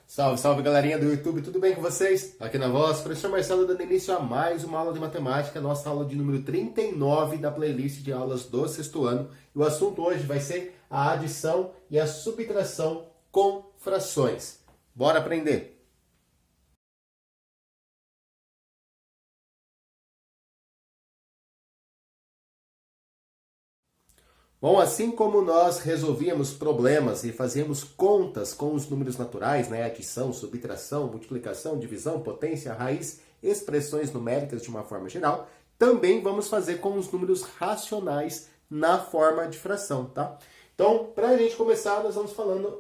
Salve, salve galerinha do YouTube, tudo bem com vocês? Aqui na voz, professor Marcelo dando início a mais uma aula de matemática, nossa aula de número 39 da playlist de aulas do sexto ano. E o assunto hoje vai ser a adição e a subtração com frações. Bora aprender! Bom, assim como nós resolvíamos problemas e fazíamos contas com os números naturais, né? Adição, subtração, multiplicação, divisão, potência, raiz, expressões numéricas de uma forma geral, também vamos fazer com os números racionais na forma de fração, tá? Então, para a gente começar, nós vamos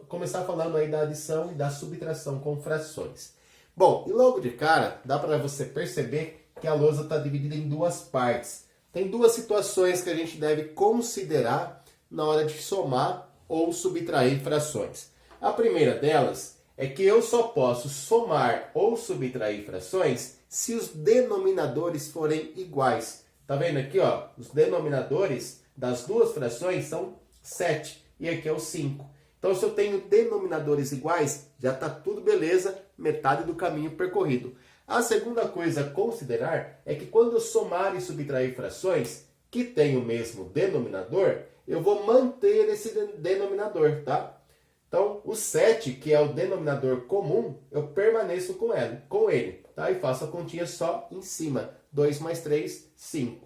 começar falando aí da adição e da subtração com frações. Bom, e logo de cara, dá para você perceber que a lousa está dividida em duas partes. Tem duas situações que a gente deve considerar na hora de somar ou subtrair frações. A primeira delas é que eu só posso somar ou subtrair frações se os denominadores forem iguais. Tá vendo aqui, ó? Os denominadores das duas frações são 7 e aqui é o 5. Então, se eu tenho denominadores iguais, já está tudo beleza, metade do caminho percorrido. A segunda coisa a considerar é que quando eu somar e subtrair frações que têm o mesmo denominador, eu vou manter esse denominador, tá? Então, o 7, que é o denominador comum, eu permaneço com ele, tá? E faço a continha só em cima. 2 mais 3, 5.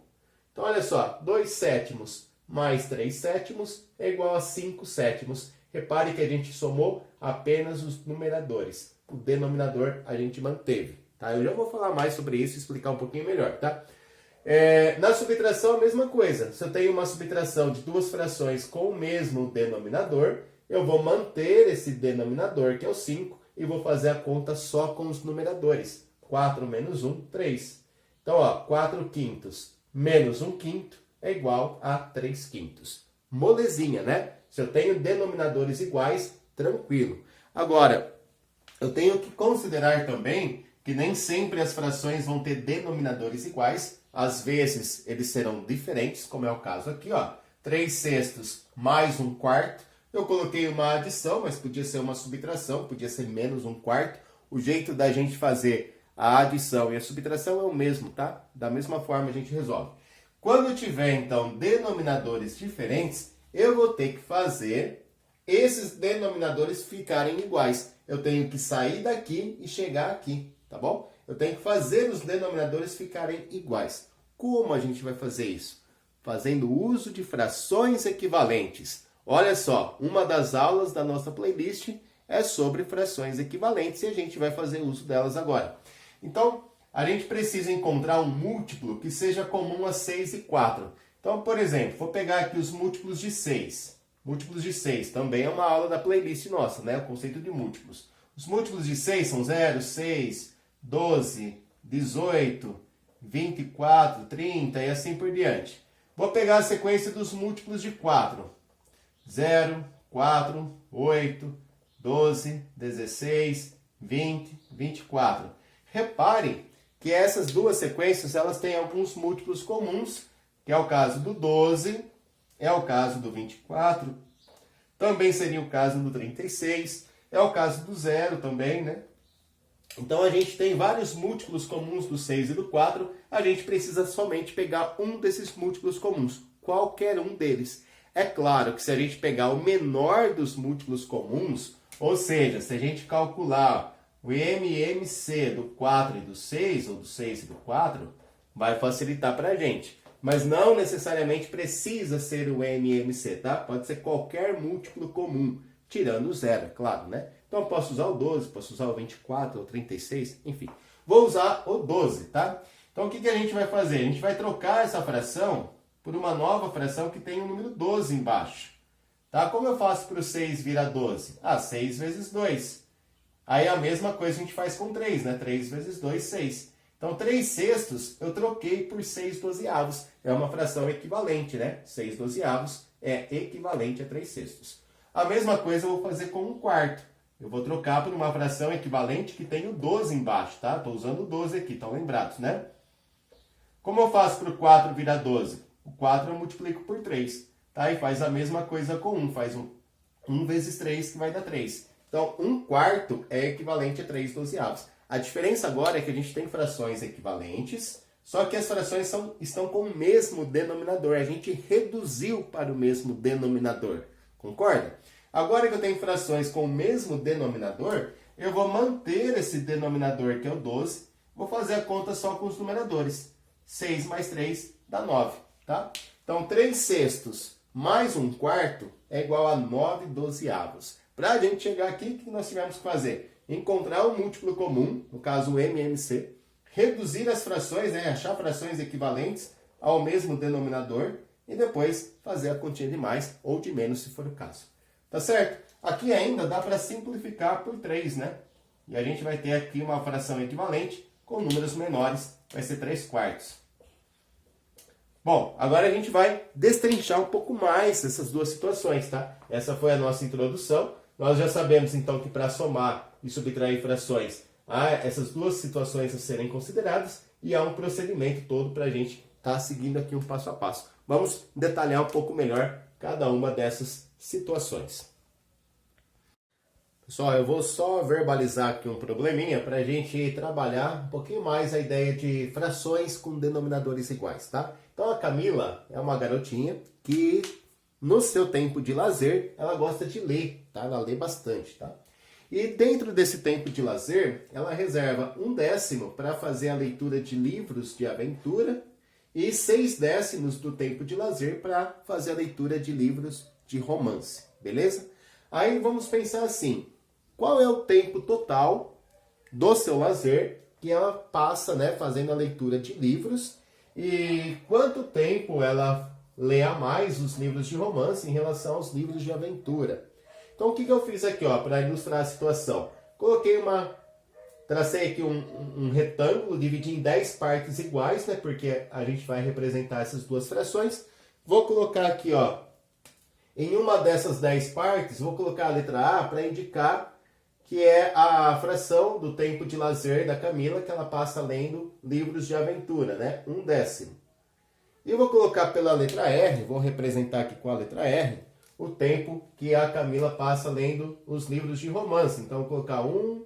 Então, olha só, 2 sétimos mais 3 sétimos é igual a 5 sétimos. Repare que a gente somou apenas os numeradores. O denominador a gente manteve. Tá? Eu já vou falar mais sobre isso e explicar um pouquinho melhor, tá? Na subtração, a mesma coisa. Se eu tenho uma subtração de duas frações com o mesmo denominador, eu vou manter esse denominador, que é o 5, e vou fazer a conta só com os numeradores. 4 menos 1, 3. Então, ó, 4 quintos menos 1 quinto é igual a 3 quintos. Molezinha, né? Se eu tenho denominadores iguais, tranquilo. Agora, eu tenho que considerar também que nem sempre as frações vão ter denominadores iguais. Às vezes, eles serão diferentes, como é o caso aqui, ó. 3 sextos mais 1 quarto. Eu coloquei uma adição, mas podia ser uma subtração, podia ser menos 1 quarto. O jeito da gente fazer a adição e a subtração é o mesmo, tá? Da mesma forma a gente resolve. Quando eu tiver, então, denominadores diferentes, eu vou ter que fazer esses denominadores ficarem iguais. Eu tenho que sair daqui e chegar aqui. Tá bom? Eu tenho que fazer os denominadores ficarem iguais. Como a gente vai fazer isso? Fazendo uso de frações equivalentes. Olha só, uma das aulas da nossa playlist é sobre frações equivalentes e a gente vai fazer uso delas agora. Então, a gente precisa encontrar um múltiplo que seja comum a 6 e 4. Então, por exemplo, vou pegar aqui os múltiplos de 6. Múltiplos de 6 também é uma aula da playlist nossa, né? O conceito de múltiplos. Os múltiplos de 6 são 0, 6... 12, 18, 24, 30 e assim por diante. Vou pegar a sequência dos múltiplos de 4. 0, 4, 8, 12, 16, 20, 24. Repare que essas duas sequências elas têm alguns múltiplos comuns, que é o caso do 12, é o caso do 24, também seria o caso do 36, é o caso do 0 também, né? Então, a gente tem vários múltiplos comuns do 6 e do 4, a gente precisa somente pegar um desses múltiplos comuns, qualquer um deles. É claro que se a gente pegar o menor dos múltiplos comuns, ou seja, se a gente calcular o MMC do 4 e do 6, ou do 6 e do 4, vai facilitar para a gente. Mas não necessariamente precisa ser o MMC, tá? Pode ser qualquer múltiplo comum, tirando o 0, é claro, né? Então, eu posso usar o 12, posso usar o 24, ou 36, enfim. Vou usar o 12, tá? Então, o que a gente vai fazer? A gente vai trocar essa fração por uma nova fração que tem o número 12 embaixo. Tá? Como eu faço para o 6 virar 12? 6 vezes 2. Aí, a mesma coisa a gente faz com 3, né? 3 vezes 2, 6. Então, 3 sextos eu troquei por 6 dozeavos. É uma fração equivalente, né? 6 dozeavos é equivalente a 3 sextos. A mesma coisa eu vou fazer com 1 quarto. Eu vou trocar por uma fração equivalente que tem o 12 embaixo, tá? Estou usando o 12 aqui, estão lembrados, né? Como eu faço para o 4 virar 12? O 4 eu multiplico por 3, tá? E faz a mesma coisa com 1. Faz 1 vezes 3, que vai dar 3. Então, 1/4 é equivalente a 3/12. A diferença agora é que a gente tem frações equivalentes, só que as frações estão com o mesmo denominador. A gente reduziu para o mesmo denominador. Concorda? Agora que eu tenho frações com o mesmo denominador, eu vou manter esse denominador, que é o 12, vou fazer a conta só com os numeradores. 6 mais 3 dá 9, tá? Então, 3/6 mais 1/4 é igual a 9/12. Para a gente chegar aqui, o que nós tivemos que fazer? Encontrar o múltiplo comum, no caso o MMC, reduzir as frações, né? Achar frações equivalentes ao mesmo denominador e depois fazer a continha de mais ou de menos, se for o caso. Tá certo? Aqui ainda dá para simplificar por 3, né? E a gente vai ter aqui uma fração equivalente com números menores, vai ser 3/4. Bom, agora a gente vai destrinchar um pouco mais essas duas situações, tá? Essa foi a nossa introdução. Nós já sabemos, então, que para somar e subtrair frações, há essas duas situações a serem consideradas e há um procedimento todo para a gente estar seguindo aqui um passo a passo. Vamos detalhar um pouco melhor cada uma dessas situações. Pessoal, eu vou só verbalizar aqui um probleminha para a gente trabalhar um pouquinho mais a ideia de frações com denominadores iguais, tá? Então a Camila é uma garotinha que no seu tempo de lazer ela gosta de ler, tá? Ela lê bastante, tá? E dentro desse tempo de lazer, ela reserva 1/10 para fazer a leitura de livros de aventura e 6/10 do tempo de lazer para fazer a leitura de livros de romance, beleza? Aí vamos pensar assim, qual é o tempo total do seu lazer que ela passa, né, fazendo a leitura de livros e quanto tempo ela lê a mais os livros de romance em relação aos livros de aventura. Então o que eu fiz aqui, ó, para ilustrar a situação? Tracei aqui um retângulo, dividi em 10 partes iguais, né, porque a gente vai representar essas duas frações. Vou colocar aqui, ó, em uma dessas 10 partes, vou colocar a letra A para indicar que é a fração do tempo de lazer da Camila, que ela passa lendo livros de aventura, né? 1/10. E vou colocar pela letra R, vou representar aqui com a letra R, o tempo que a Camila passa lendo os livros de romance. Então, vou colocar 1,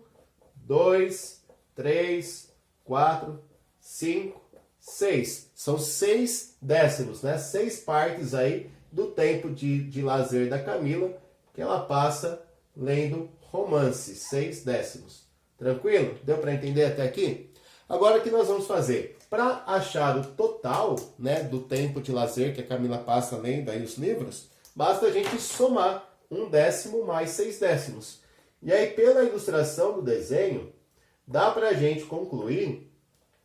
2, 3, 4, 5, 6. São 6/10, né? 6 partes aí do tempo de lazer da Camila, que ela passa lendo romance, 6/10. Tranquilo? Deu para entender até aqui? Agora o que nós vamos fazer? Para achar o total, né, do tempo de lazer que a Camila passa lendo aí os livros, basta a gente somar 1/10 mais 6/10. E aí, pela ilustração do desenho, dá para a gente concluir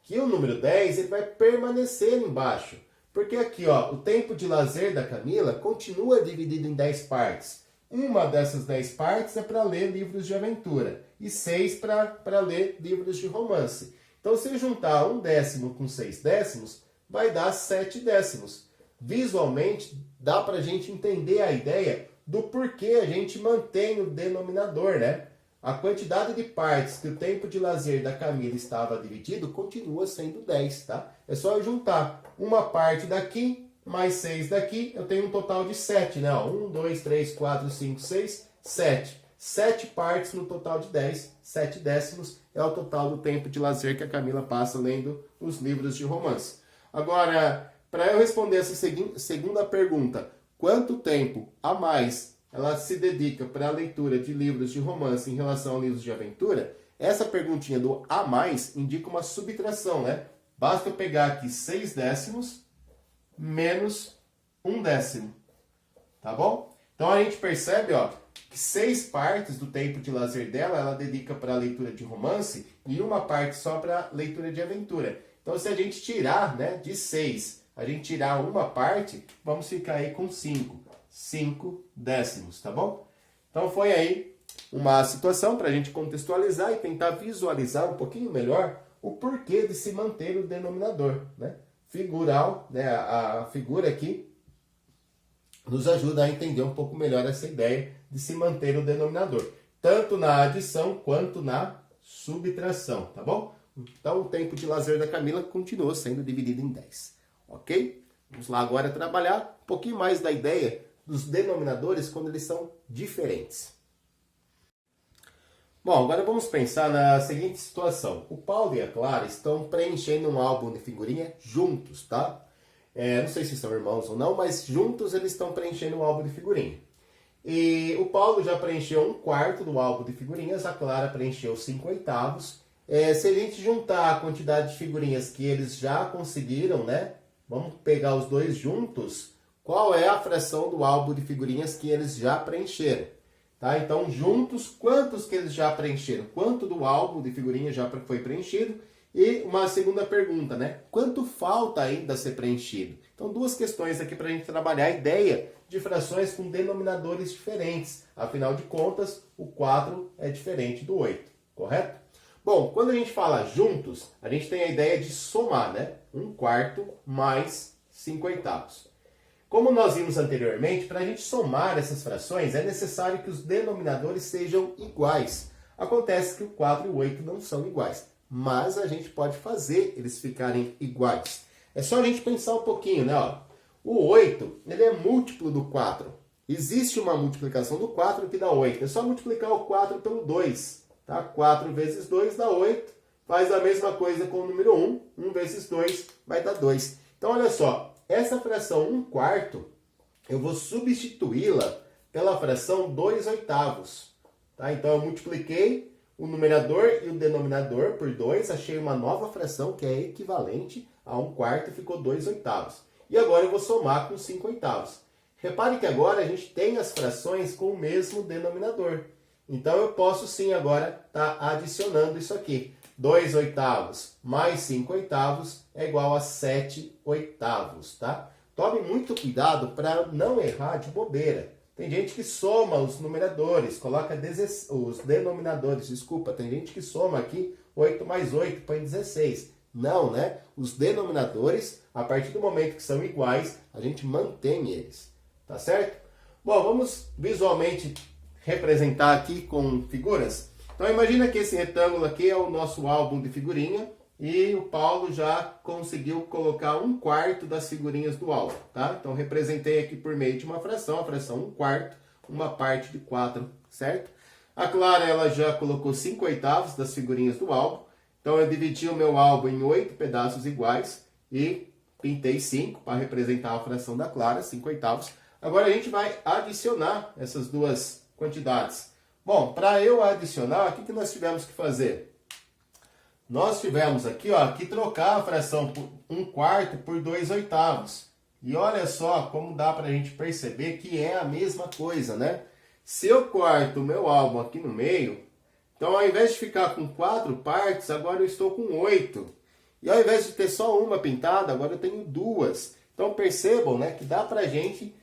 que o número 10 ele vai permanecer embaixo. Porque aqui, ó, o tempo de lazer da Camila continua dividido em 10 partes. Uma dessas 10 partes é para ler livros de aventura e 6 para ler livros de romance. Então, se juntar 1/10 com 6/10, vai dar 7/10. Visualmente, dá para a gente entender a ideia do porquê a gente mantém o denominador, né? A quantidade de partes que o tempo de lazer da Camila estava dividido continua sendo 10, tá? É só eu juntar uma parte daqui mais 6 daqui, eu tenho um total de 7, né? 1, 2, 3, 4, 5, 6, 7. 7 partes no total de 10, 7/10 é o total do tempo de lazer que a Camila passa lendo os livros de romance. Agora, para eu responder essa segunda pergunta, quanto tempo a mais ela se dedica para a leitura de livros de romance em relação a livros de aventura, essa perguntinha do a mais indica uma subtração, né? Basta eu pegar aqui 6/10 menos 1/10, tá bom? Então a gente percebe, ó, que 6 partes do tempo de lazer dela ela dedica para a leitura de romance e uma parte só para a leitura de aventura. Então se a gente tirar, né, de 6, a gente tirar uma parte, vamos ficar aí com 5/10, tá bom? Então foi aí uma situação para a gente contextualizar e tentar visualizar um pouquinho melhor o porquê de se manter o denominador, né? Figural, né? A figura aqui nos ajuda a entender um pouco melhor essa ideia de se manter o denominador, tanto na adição quanto na subtração, tá bom? Então o tempo de lazer da Camila continua sendo dividido em 10, ok? Vamos lá agora trabalhar um pouquinho mais da ideia dos denominadores quando eles são diferentes. Bom, agora vamos pensar na seguinte situação. O Paulo e a Clara estão preenchendo um álbum de figurinha juntos, tá? Não sei se são irmãos ou não, mas juntos eles estão preenchendo um álbum de figurinha. E o Paulo já preencheu 1/4 do álbum de figurinhas, a Clara preencheu 5/8. Se a gente juntar a quantidade de figurinhas que eles já conseguiram, né? Vamos pegar os dois juntos. Qual é a fração do álbum de figurinhas que eles já preencheram? Tá? Então, juntos, quantos que eles já preencheram? Quanto do álbum de figurinhas já foi preenchido? E uma segunda pergunta, né? Quanto falta ainda a ser preenchido? Então, duas questões aqui para a gente trabalhar a ideia de frações com denominadores diferentes. Afinal de contas, o 4 é diferente do 8, correto? Bom, quando a gente fala juntos, a gente tem a ideia de somar, né? 1/4 mais 5/8. Como nós vimos anteriormente, para a gente somar essas frações, é necessário que os denominadores sejam iguais. Acontece que o 4 e o 8 não são iguais, mas a gente pode fazer eles ficarem iguais. É só a gente pensar um pouquinho, né? Ó, o 8 ele é múltiplo do 4. Existe uma multiplicação do 4 que dá 8. É só multiplicar o 4 pelo 2. Tá? 4 vezes 2 dá 8. Faz a mesma coisa com o número 1. 1 vezes 2 vai dar 2. Então, olha só. Essa fração 1/4, eu vou substituí-la pela fração 2/8. Tá? Então, eu multipliquei o numerador e o denominador por 2, achei uma nova fração que é equivalente a 1/4 e ficou 2/8. E agora eu vou somar com 5/8. Repare que agora a gente tem as frações com o mesmo denominador. Então, eu posso sim agora estar adicionando isso aqui. 2/8 mais 5/8 é igual a 7/8, tá? Tome muito cuidado para não errar de bobeira. Tem gente que soma os numeradores, coloca os denominadores, desculpa. Tem gente que soma aqui 8 mais 8, põe 16. Não, né? Os denominadores, a partir do momento que são iguais, a gente mantém eles, tá certo? Bom, vamos visualmente representar aqui com figuras. Então imagina que esse retângulo aqui é o nosso álbum de figurinha e o Paulo já conseguiu colocar 1/4 das figurinhas do álbum, tá? Então representei aqui por meio de uma fração, a fração 1/4, uma parte de 4, certo? A Clara, ela já colocou 5/8 das figurinhas do álbum, então eu dividi o meu álbum em 8 pedaços iguais e pintei 5 para representar a fração da Clara, 5/8. Agora a gente vai adicionar essas duas quantidades. Bom, para eu adicionar, o que nós tivemos que fazer? Nós tivemos aqui, ó, que trocar a fração 1/4 por 2/8. E olha só como dá para a gente perceber que é a mesma coisa, né? Se eu corto o meu álbum aqui no meio, então ao invés de ficar com 4 partes, agora eu estou com 8. E ao invés de ter só uma pintada, agora eu tenho 2. Então percebam, né, que dá para a gente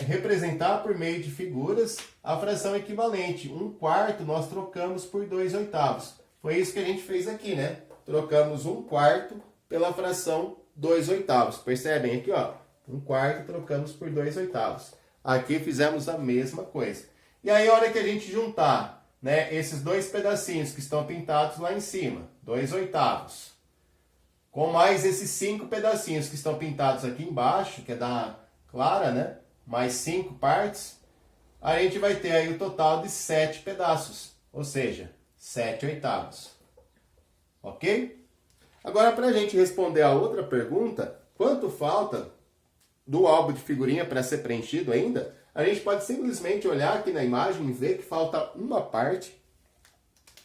representar por meio de figuras a fração equivalente. 1/4 nós trocamos por 2/8. Foi isso que a gente fez aqui, né? Trocamos 1/4 pela fração 2/8. Percebem aqui, ó? 1/4 trocamos por 2/8. Aqui fizemos a mesma coisa. E aí, a hora que a gente juntar, né, esses dois pedacinhos que estão pintados lá em cima, 2/8, com mais esses 5 pedacinhos que estão pintados aqui embaixo, que é da Clara, né? Mais 5 partes, a gente vai ter aí o total de 7 pedaços, ou seja, 7/8. Ok? Agora, para a gente responder a outra pergunta, quanto falta do álbum de figurinha para ser preenchido ainda? A gente pode simplesmente olhar aqui na imagem e ver que falta uma parte.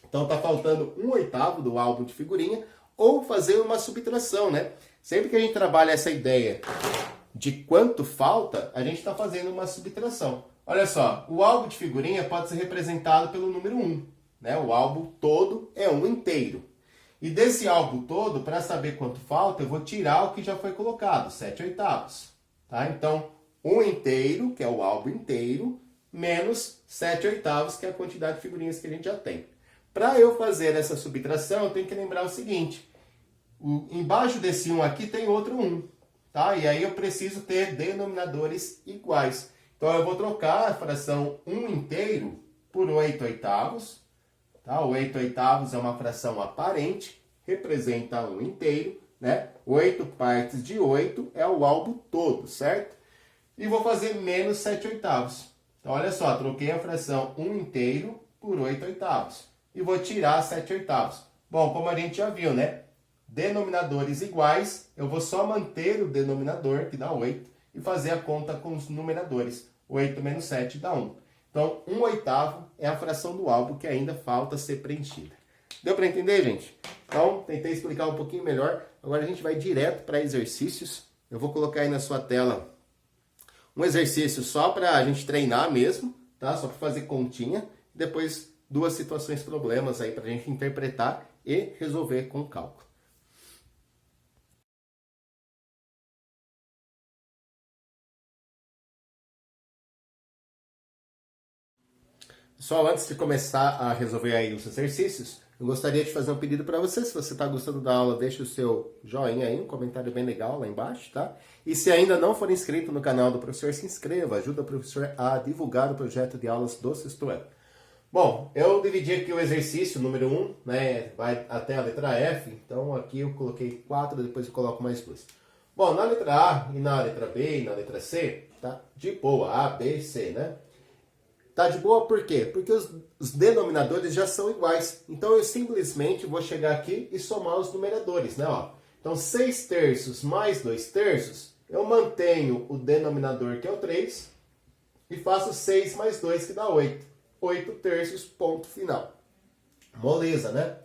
Então, está faltando 1/8 do álbum de figurinha, ou fazer uma subtração, né? Sempre que a gente trabalha essa ideia de quanto falta, a gente está fazendo uma subtração. Olha só, o álbum de figurinha pode ser representado pelo número 1. Né? O álbum todo é 1 inteiro. E desse álbum todo, para saber quanto falta, eu vou tirar o que já foi colocado, 7/8. Tá? Então, 1 inteiro, que é o álbum inteiro, menos 7/8, que é a quantidade de figurinhas que a gente já tem. Para eu fazer essa subtração, eu tenho que lembrar o seguinte. Embaixo desse 1 aqui tem outro 1. Tá? E aí eu preciso ter denominadores iguais. Então eu vou trocar a fração 1 inteiro por 8/8. Tá? O 8/8 é uma fração aparente, representa 1 inteiro. Né? 8 partes de 8 é o álbum todo, certo? E vou fazer menos 7/8. Então olha só, troquei a fração 1 inteiro por por 8 oitavos. E vou tirar 7 oitavos. Bom, como a gente já viu, né? Denominadores iguais, eu vou só manter o denominador, que dá 8, e fazer a conta com os numeradores. 8 menos 7 dá 1. Então, 1 oitavo é a fração do álbum que ainda falta ser preenchida. Deu para entender, gente? Então, tentei explicar um pouquinho melhor. Agora a gente vai direto para exercícios. Eu vou colocar aí na sua tela um exercício só para a gente treinar mesmo, tá? Só para fazer continha. Depois, duas situações, problemas aí para a gente interpretar e resolver com cálculo. Pessoal, antes de começar a resolver aí os exercícios, eu gostaria de fazer um pedido para você. Se você está gostando da aula, deixa o seu joinha aí, um comentário bem legal lá embaixo, tá? E se ainda não for inscrito no canal do professor, se inscreva. Ajuda o professor a divulgar o projeto de aulas do sexto ano. Bom, eu dividi aqui o exercício número 1, né? Vai até a letra F. Então aqui eu coloquei 4, depois eu coloco mais 2. Bom, na letra A e na letra B e na letra C, tá? De boa, A, B, C, né? Tá de boa por quê? Porque os denominadores já são iguais. Então eu simplesmente vou chegar aqui e somar os numeradores, né? Ó. Então 6 terços mais 2 terços, eu mantenho o denominador que é o 3 e faço 6 mais 2 que dá 8. 8 terços, ponto final. Moleza, né?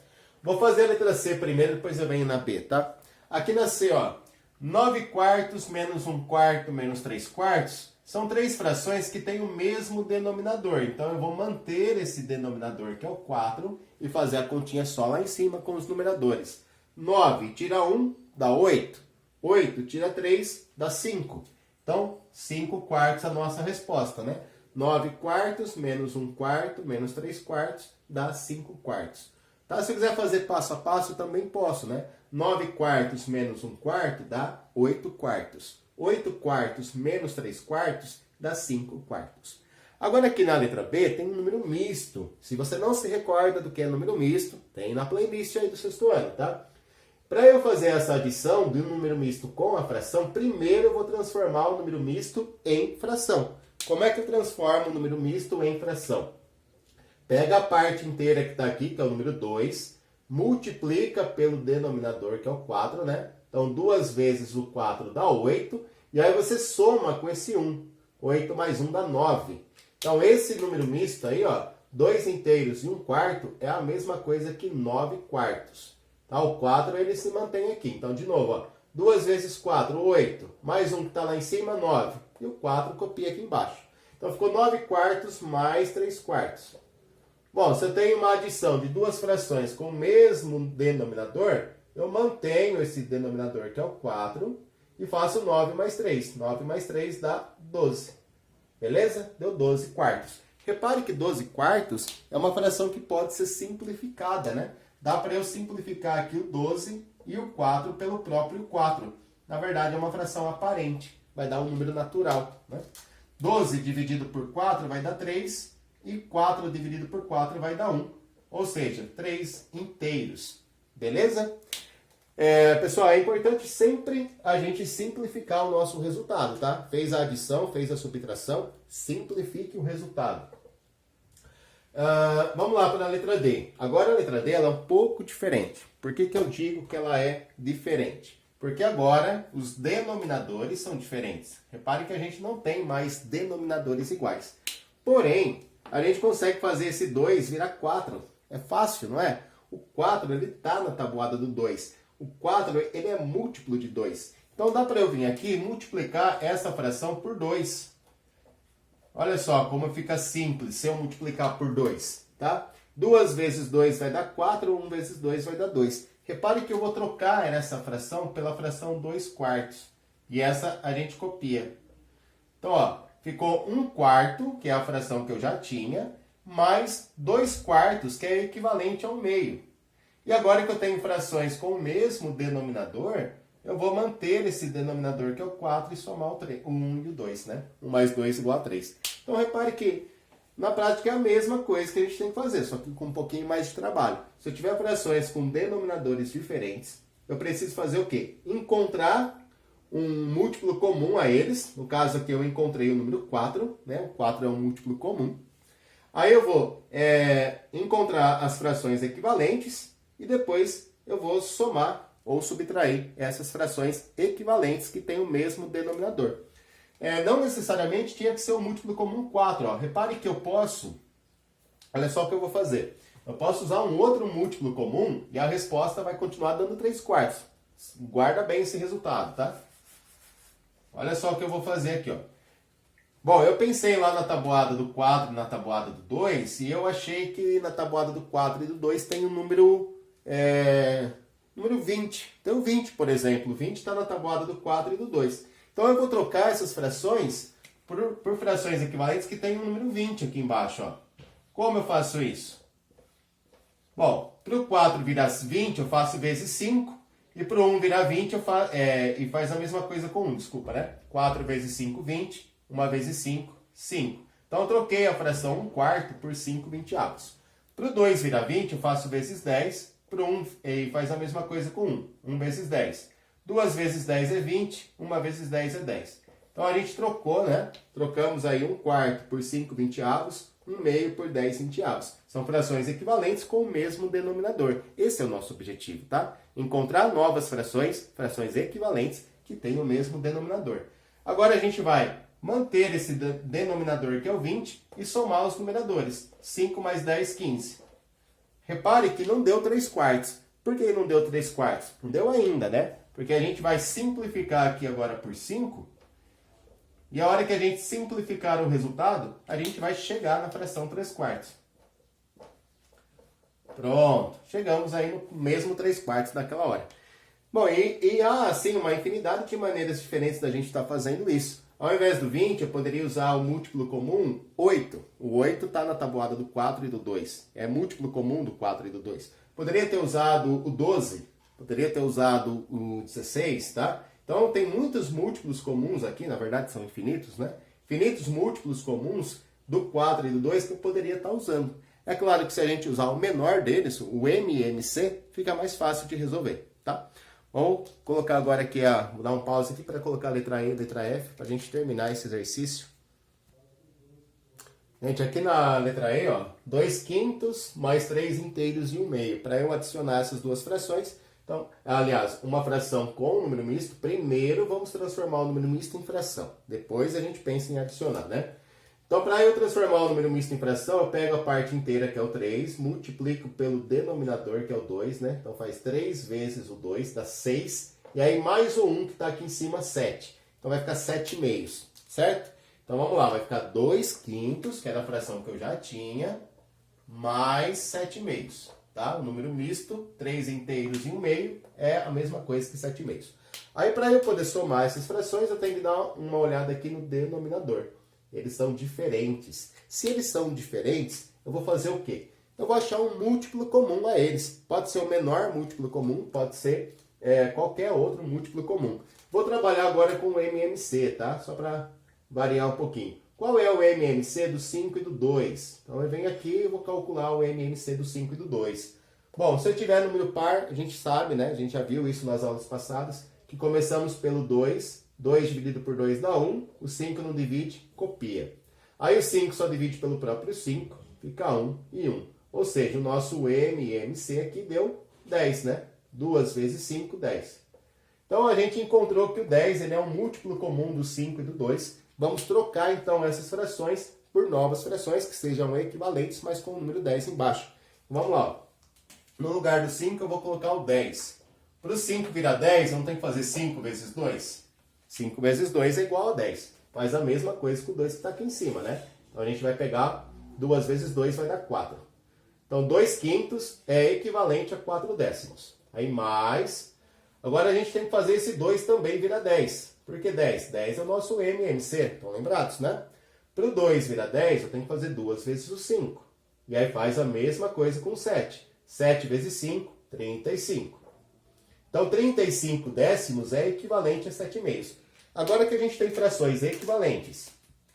Vou fazer a letra C primeiro, depois eu venho na B, tá? Aqui na C, ó, 9 quartos menos 1 quarto menos 3 quartos. São três frações que têm o mesmo denominador. Então, eu vou manter esse denominador, que é o 4, e fazer a continha só lá em cima com os numeradores. 9 tira 1, dá 8. 8 tira 3, dá 5. Então, 5 quartos a nossa resposta, né? 9 quartos menos 1 quarto menos 3 quartos dá 5 quartos. Tá? Se eu quiser fazer passo a passo, eu também posso, né? 9 quartos menos 1 quarto dá 8 quartos. 8 quartos menos 3 quartos dá 5 quartos. Agora aqui na letra B tem um número misto. Se você não se recorda do que é número misto, tem na playlist aí do sexto ano, tá? Para eu fazer essa adição de um número misto com a fração, primeiro eu vou transformar o número misto em fração. Como é que eu transformo o número misto em fração? Pega a parte inteira que está aqui, que é o número 2, multiplica pelo denominador, que é o 4, né? Então, 2 vezes o 4 dá 8, e aí você soma com esse 1. 8 mais 1 dá 9. Então, esse número misto aí, ó, 2 inteiros e 1 quarto, é a mesma coisa que 9 quartos. Tá? O 4, ele se mantém aqui. Então, de novo, ó, 2 vezes 4, 8, mais 1 que está lá em cima, 9. E o 4 copia aqui embaixo. Então, ficou 9 quartos mais 3 quartos. Bom, se eu tenho uma adição de duas frações com o mesmo denominador, eu mantenho esse denominador, que é o 4, e faço 9 mais 3. 9 mais 3 dá 12. Beleza? Deu 12 quartos. Repare que 12 quartos é uma fração que pode ser simplificada, né? Dá para eu simplificar aqui o 12 e o 4 pelo próprio 4. Na verdade, é uma fração aparente. Vai dar um número natural, né? 12 dividido por 4 vai dar 3. E 4 dividido por 4 vai dar 1. Ou seja, 3 inteiros. Beleza? Pessoal, é importante sempre a gente simplificar o nosso resultado, tá? Fez a adição, fez a subtração, simplifique o resultado. Vamos lá para a letra D. Agora a letra D ela é um pouco diferente. Por que eu digo que ela é diferente? Porque agora os denominadores são diferentes. Repare que a gente não tem mais denominadores iguais. Porém, a gente consegue fazer esse 2 virar 4. É fácil, não é? O 4 ele está na tabuada do 2. O 4 ele é múltiplo de 2. Então dá para eu vir aqui e multiplicar essa fração por 2. Olha só como fica simples se eu multiplicar por 2. Tá? 2 vezes 2 vai dar 4, 1 vezes 2 vai dar 2. Repare que eu vou trocar essa fração pela fração 2 quartos. E essa a gente copia. Então, ó, ficou 1 quarto, que é a fração que eu já tinha, mais 2 quartos, que é equivalente ao meio. E agora que eu tenho frações com o mesmo denominador, eu vou manter esse denominador, que é o 4, e somar o 1 e o 2, né? 1 mais 2 igual a 3. Então, repare que, na prática, é a mesma coisa que a gente tem que fazer, só que com um pouquinho mais de trabalho. Se eu tiver frações com denominadores diferentes, eu preciso fazer o quê? Encontrar um múltiplo comum a eles. No caso aqui eu encontrei o número 4, né? O 4 é um múltiplo comum. Aí eu vou encontrar as frações equivalentes e depois eu vou somar ou subtrair essas frações equivalentes que têm o mesmo denominador. Não necessariamente tinha que ser o múltiplo comum 4. Ó. Repare que eu posso, olha só o que eu vou fazer. Eu posso usar um outro múltiplo comum e a resposta vai continuar dando 3/4. Guarda bem esse resultado, tá? Olha só o que eu vou fazer aqui, ó. Bom, eu pensei lá na tabuada do 4 e na tabuada do 2, e eu achei que na tabuada do 4 e do 2 tem o número 20. Tem o 20, por exemplo. O 20 está na tabuada do 4 e do 2. Então eu vou trocar essas frações por frações equivalentes que tem o número 20 aqui embaixo, ó. Como eu faço isso? Bom, para o 4 virar 20, eu faço vezes 5. E para o 1 virar 20, e faz a mesma coisa com 1, desculpa, né? 4 vezes 5, 20. 1 vezes 5, 5. Então eu troquei a fração 1/4 por 5 vinteavos. Para o 2 virar 20, eu faço vezes 10. Para o 1, e faz a mesma coisa com 1. 1 vezes 10. 2 vezes 10 é 20. 1 vezes 10 é 10. Então a gente trocou, né? Trocamos aí 1/4 por 5 vinteavos. 1/2 por 10 vinteavos. São frações equivalentes com o mesmo denominador. Esse é o nosso objetivo, tá? Encontrar novas frações equivalentes que têm o mesmo denominador. Agora a gente vai manter esse denominador que é o 20 e somar os numeradores. 5 mais 10, 15. Repare que não deu 3/4. Por que não deu 3/4? Não deu ainda, né? Porque a gente vai simplificar aqui agora por 5. E a hora que a gente simplificar o resultado, a gente vai chegar na fração 3/4. Pronto. Chegamos aí no mesmo 3/4 daquela hora. Bom, e há assim uma infinidade de maneiras diferentes da gente estar fazendo isso. Ao invés do 20, eu poderia usar o múltiplo comum 8. O 8 está na tabuada do 4 e do 2. É múltiplo comum do 4 e do 2. Poderia ter usado o 12. Poderia ter usado o 16, tá? Então tem muitos múltiplos comuns aqui, na verdade são infinitos, né? Infinitos múltiplos comuns do 4 e do 2 que eu poderia estar usando. É claro que se a gente usar o menor deles, o MMC, fica mais fácil de resolver, tá? Vamos colocar agora aqui, vou dar um pause aqui para colocar a letra E e a letra F, para a gente terminar esse exercício. Gente, aqui na letra E, ó, 2/5 mais 3 inteiros e 1/2. Para eu adicionar essas duas frações, então, aliás, uma fração com número misto, primeiro vamos transformar o número misto em fração. Depois a gente pensa em adicionar, né? Então, para eu transformar o número misto em fração, eu pego a parte inteira, que é o 3, multiplico pelo denominador, que é o 2, né? Então, faz 3 vezes o 2, dá 6. E aí, mais o 1 que está aqui em cima, 7. Então, vai ficar 7/2, certo? Então, vamos lá. Vai ficar 2/5, que era a fração que eu já tinha, mais 7/2, tá? O número misto, 3 inteiros e 1/2, é a mesma coisa que 7/2. Aí, para eu poder somar essas frações, eu tenho que dar uma olhada aqui no denominador. Eles são diferentes. Se eles são diferentes, eu vou fazer o quê? Eu vou achar um múltiplo comum a eles. Pode ser o menor múltiplo comum, pode ser qualquer outro múltiplo comum. Vou trabalhar agora com o MMC, tá? Só para variar um pouquinho. Qual é o MMC do 5 e do 2? Então eu venho aqui e vou calcular o MMC do 5 e do 2. Bom, se eu tiver número par, a gente sabe, né? A gente já viu isso nas aulas passadas, que começamos pelo 2. 2 dividido por 2 dá 1, o 5 não divide, copia. Aí o 5 só divide pelo próprio 5, fica 1 e 1. Ou seja, o nosso MMC aqui deu 10, né? 2 vezes 5, 10. Então a gente encontrou que o 10 ele é um múltiplo comum do 5 e do 2. Vamos trocar então essas frações por novas frações que sejam equivalentes, mas com o número 10 embaixo. Vamos lá. Ó. No lugar do 5 eu vou colocar o 10. Para o 5 virar 10, eu não tenho que fazer 5 vezes 2? 5 vezes 2 é igual a 10. Faz a mesma coisa que o 2 que está aqui em cima, né? Então a gente vai pegar 2 vezes 2 vai dar 4. Então 2/5 é equivalente a 4/10. Aí mais... Agora a gente tem que fazer esse 2 também virar 10. Por que 10? 10 é o nosso MMC. Estão lembrados, né? Para o 2 virar 10, eu tenho que fazer 2 vezes o 5. E aí faz a mesma coisa com o 7. 7 vezes 5, 35. Então 35 décimos é equivalente a 7/2. Agora que a gente tem frações equivalentes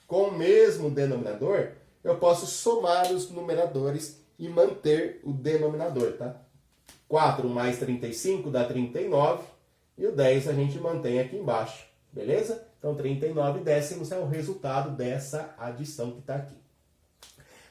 com o mesmo denominador, eu posso somar os numeradores e manter o denominador, tá? 4 mais 35 dá 39 e o 10 a gente mantém aqui embaixo, beleza? Então 39 décimos é o resultado dessa adição que está aqui.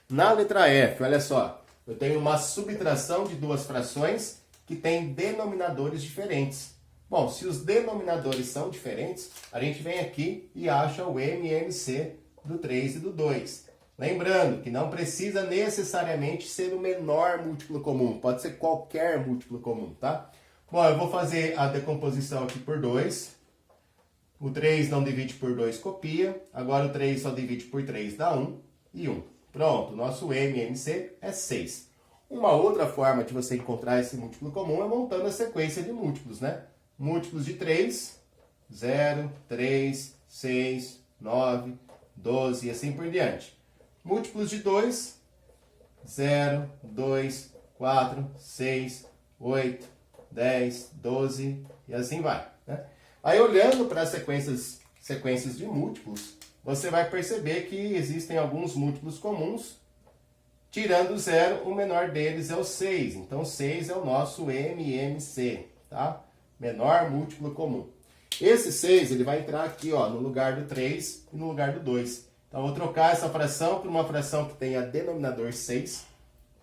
Na letra F, olha só, eu tenho uma subtração de duas frações que têm denominadores diferentes. Bom, se os denominadores são diferentes, a gente vem aqui e acha o MMC do 3 e do 2. Lembrando que não precisa necessariamente ser o menor múltiplo comum, pode ser qualquer múltiplo comum, tá? Bom, eu vou fazer a decomposição aqui por 2. O 3 não divide por 2, copia. Agora o 3 só divide por 3, dá 1 e 1. Pronto, nosso MMC é 6. Uma outra forma de você encontrar esse múltiplo comum é montando a sequência de múltiplos, né? Múltiplos de 3, 0, 3, 6, 9, 12 e assim por diante. Múltiplos de 2, 0, 2, 4, 6, 8, 10, 12 e assim vai, né? Aí olhando para as sequências de múltiplos, você vai perceber que existem alguns múltiplos comuns. Tirando o 0, o menor deles é o 6. Então 6 é o nosso MMC, tá? Menor múltiplo comum. Esse 6 ele vai entrar aqui, ó, no lugar do 3 e no lugar do 2. Então, eu vou trocar essa fração por uma fração que tenha denominador 6.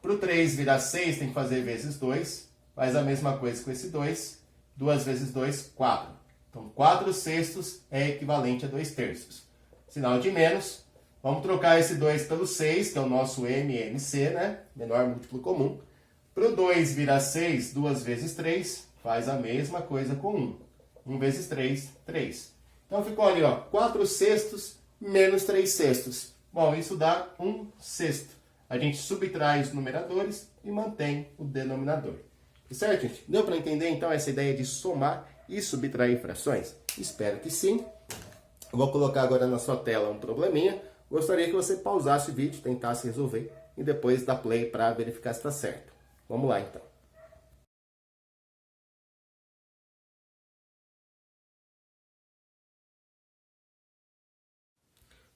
Para o 3 virar 6, tem que fazer vezes 2. Faz a mesma coisa com esse 2. 2 vezes 2, 4. Então, 4 sextos é equivalente a 2 terços. Sinal de menos. Vamos trocar esse 2 pelo 6, que é o nosso MMC, né? Menor múltiplo comum. Para o 2 virar 6, 2 vezes 3, faz a mesma coisa com 1. 1 vezes 3, 3. Então, ficou ali, ó, 4 sextos menos 3 sextos. Bom, isso dá 1 sexto. A gente subtrai os numeradores e mantém o denominador. Certo, gente? Deu para entender, então, essa ideia de somar e subtrair frações? Espero que sim. Eu vou colocar agora na sua tela um probleminha. Gostaria que você pausasse o vídeo, tentasse resolver e depois dar play para verificar se está certo. Vamos lá, então.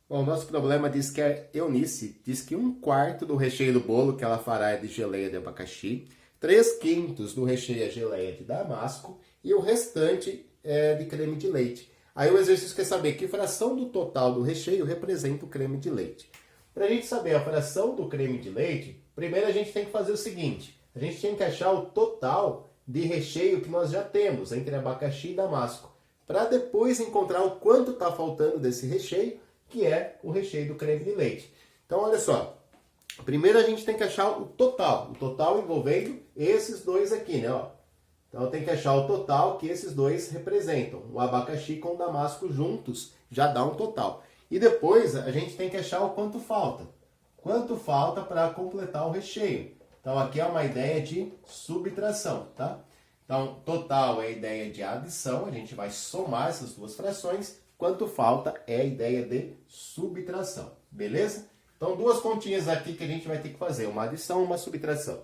Bom, o nosso problema diz que a Eunice diz que 1/4 do recheio do bolo que ela fará é de geleia de abacaxi, 3/5 do recheio é geleia de damasco e o restante é de creme de leite. Aí o exercício quer saber que fração do total do recheio representa o creme de leite. Para a gente saber a fração do creme de leite, primeiro a gente tem que fazer o seguinte. A gente tem que achar o total de recheio que nós já temos entre abacaxi e damasco. Para depois encontrar o quanto está faltando desse recheio, que é o recheio do creme de leite. Então, olha só. Primeiro a gente tem que achar o total envolvendo esses dois aqui, né? Ó. Então, tem que achar o total que esses dois representam. O abacaxi com o damasco juntos já dá um total. E depois a gente tem que achar o quanto falta. Quanto falta para completar o recheio. Então, aqui é uma ideia de subtração, tá? Então, total é a ideia de adição. A gente vai somar essas duas frações. Quanto falta é a ideia de subtração, beleza? Então, duas continhas aqui que a gente vai ter que fazer, uma adição e uma subtração.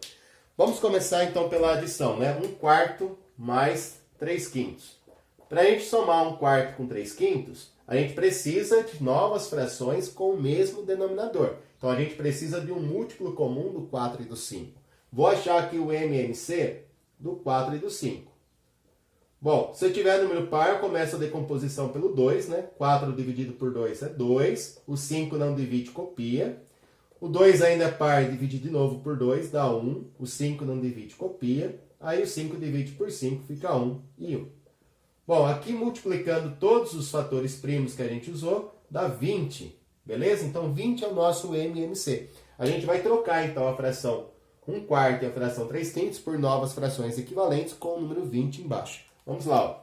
Vamos começar então pela adição, né? 1/4 mais 3/5. Para a gente somar 1/4 com 3/5, a gente precisa de novas frações com o mesmo denominador. Então, a gente precisa de um múltiplo comum do 4 e do 5. Vou achar aqui o MMC do 4 e do 5. Bom, se eu tiver número par, eu começo a decomposição pelo 2, né? 4 dividido por 2 é 2. O 5 não divide, copia. O 2 ainda é par, divide de novo por 2, dá 1. O 5 não divide, copia. Aí o 5 divide por 5, fica 1 e 1. Bom, aqui multiplicando todos os fatores primos que a gente usou, dá 20. Beleza? Então, 20 é o nosso MMC. A gente vai trocar, então, a fração 1/4 e a fração 3/5 por novas frações equivalentes com o número 20 embaixo. Vamos lá.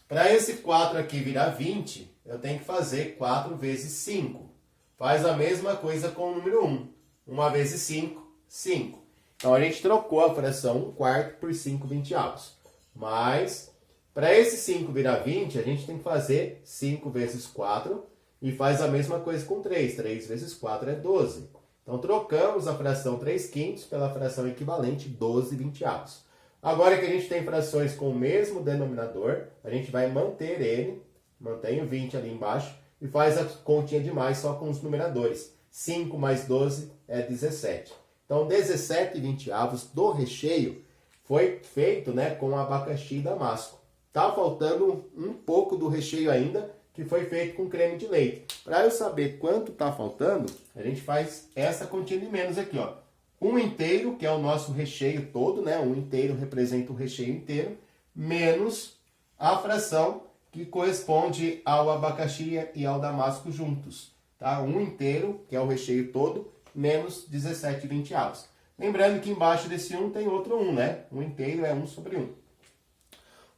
Para esse 4 aqui virar 20, eu tenho que fazer 4 vezes 5. Faz a mesma coisa com o número 1. 1 vezes 5, 5. Então, a gente trocou a fração 1/4 por 5/20. Mas, para esse 5 virar 20, a gente tem que fazer 5 vezes 4 e faz a mesma coisa com 3. 3 vezes 4 é 12. Então, trocamos a fração 3/5 pela fração equivalente 12/20. Agora que a gente tem frações com o mesmo denominador, a gente vai manter ele, mantém o 20 ali embaixo, e faz a continha de mais só com os numeradores. 5 mais 12 é 17. Então, 17/20 do recheio foi feito, né, com abacaxi e damasco. Tá faltando um pouco do recheio ainda, que foi feito com creme de leite. Para eu saber quanto está faltando, a gente faz essa continha de menos aqui, ó. 1 inteiro, que é o nosso recheio todo, né? 1 inteiro representa o recheio inteiro, menos a fração que corresponde ao abacaxi e ao damasco juntos, tá? 1 inteiro, que é o recheio todo, menos 17,20 avos. Lembrando que embaixo desse 1 tem outro 1, né? 1 inteiro é 1 sobre 1.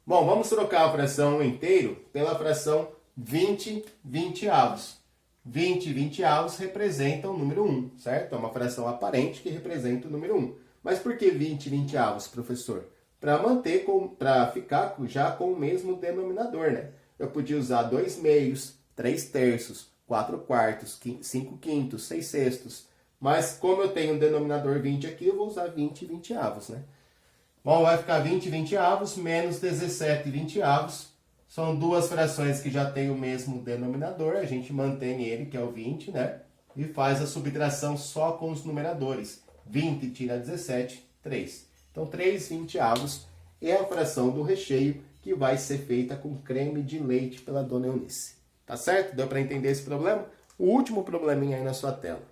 Bom, vamos trocar a fração 1 inteiro pela fração 20 avos. 20 avos representam o número 1, certo? É uma fração aparente que representa o número 1. Mas por que 20 avos, professor? Para ficar já com o mesmo denominador, né? Eu podia usar 2 meios, 3 terços, 4 quartos, 5 quintos, 6 sextos. Mas como eu tenho o denominador 20 aqui, eu vou usar 20 avos, né? Bom, vai ficar 20 avos menos 17 avos. São duas frações que já têm o mesmo denominador. A gente mantém ele, que é o 20, né? E faz a subtração só com os numeradores. 20 tira 17, 3. Então, 3 avos é a fração do recheio que vai ser feita com creme de leite pela dona Eunice. Tá certo? Deu para entender esse problema? O último probleminha aí na sua tela.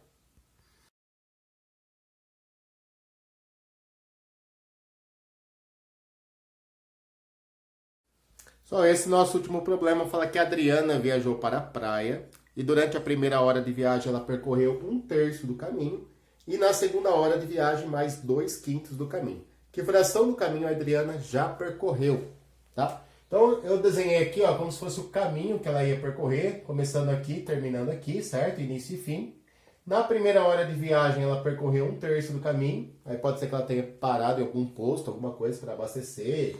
Só esse nosso último problema fala que a Adriana viajou para a praia e durante a primeira hora de viagem ela percorreu 1/3 do caminho e na segunda hora de viagem mais 2/5 do caminho. Que fração do caminho a Adriana já percorreu, tá? Então eu desenhei aqui, ó, como se fosse o caminho que ela ia percorrer, começando aqui, terminando aqui, certo? Início e fim. Na primeira hora de viagem ela percorreu 1/3 do caminho, aí pode ser que ela tenha parado em algum posto, alguma coisa para abastecer,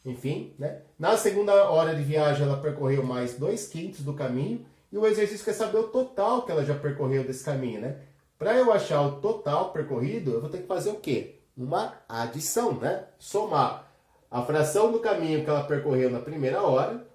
enfim, né? Na segunda hora de viagem ela percorreu mais 2/5 do caminho e o exercício quer saber o total que ela já percorreu desse caminho, né? Para eu achar o total percorrido, eu vou ter que fazer o quê? Uma adição, né? Somar a fração do caminho que ela percorreu na primeira hora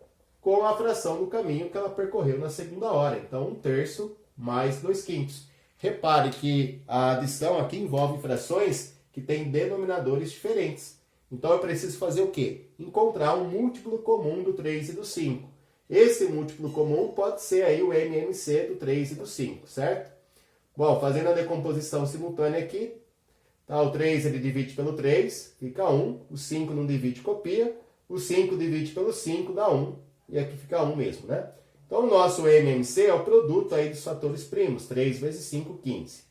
com a fração do caminho que ela percorreu na segunda hora. Então, 1/3 mais 2/5. Repare que a adição aqui envolve frações que têm denominadores diferentes. Então, eu preciso fazer o quê? Encontrar um múltiplo comum do 3 e do 5. Esse múltiplo comum pode ser aí o MMC do 3 e do 5, certo? Bom, fazendo a decomposição simultânea aqui, tá? O 3 ele divide pelo 3, fica 1. O 5 não divide, copia. O 5 divide pelo 5, dá 1. E aqui fica 1 mesmo, né? Então, o nosso MMC é o produto aí dos fatores primos. 3 vezes 5, 15.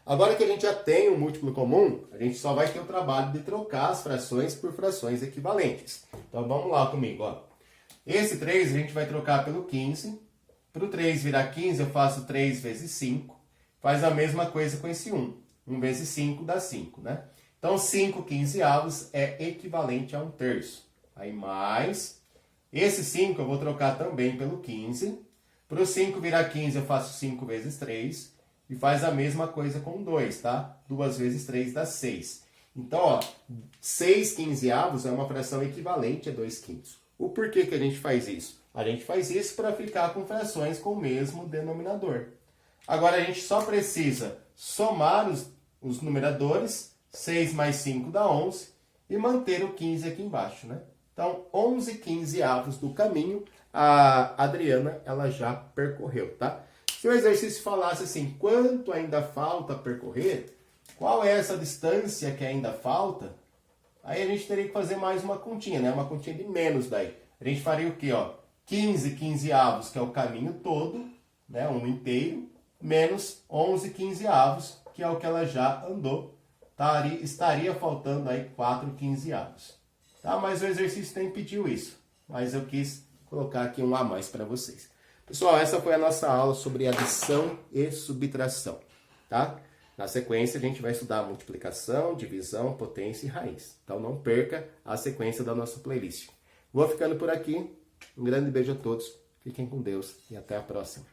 Agora que a gente já tem um múltiplo comum, a gente só vai ter o trabalho de trocar as frações por frações equivalentes. Então, vamos lá comigo, ó. Esse 3 a gente vai trocar pelo 15. Para o 3 virar 15, eu faço 3 vezes 5. Faz a mesma coisa com esse 1. 1 vezes 5 dá 5, né? Então, 5 15avos é equivalente a 1/3. Aí, mais... Esse 5 eu vou trocar também pelo 15. Para o 5 virar 15, eu faço 5 vezes 3. E faz a mesma coisa com 2, tá? 2 vezes 3 dá 6. Então, ó, 6 15avos é uma fração equivalente a 2/5. O porquê que a gente faz isso? A gente faz isso para ficar com frações com o mesmo denominador. Agora, a gente só precisa somar os numeradores. 6 mais 5 dá 11. E manter o 15 aqui embaixo, né? Então, 11 15avos do caminho, a Adriana ela já percorreu, tá? Se o exercício falasse assim, quanto ainda falta percorrer, qual é essa distância que ainda falta, aí a gente teria que fazer mais uma continha, né? Uma continha de menos daí. A gente faria o quê, ó? 15 15avos, que é o caminho todo, né? Um inteiro, menos 11 15avos, que é o que ela já andou. Estaria faltando aí 4 15avos. Tá? Mas o exercício nem pediu isso. Mas eu quis colocar aqui um a mais para vocês. Pessoal, essa foi a nossa aula sobre adição e subtração, tá? Na sequência, a gente vai estudar multiplicação, divisão, potência e raiz. Então, não perca a sequência da nossa playlist. Vou ficando por aqui. Um grande beijo a todos. Fiquem com Deus e até a próxima.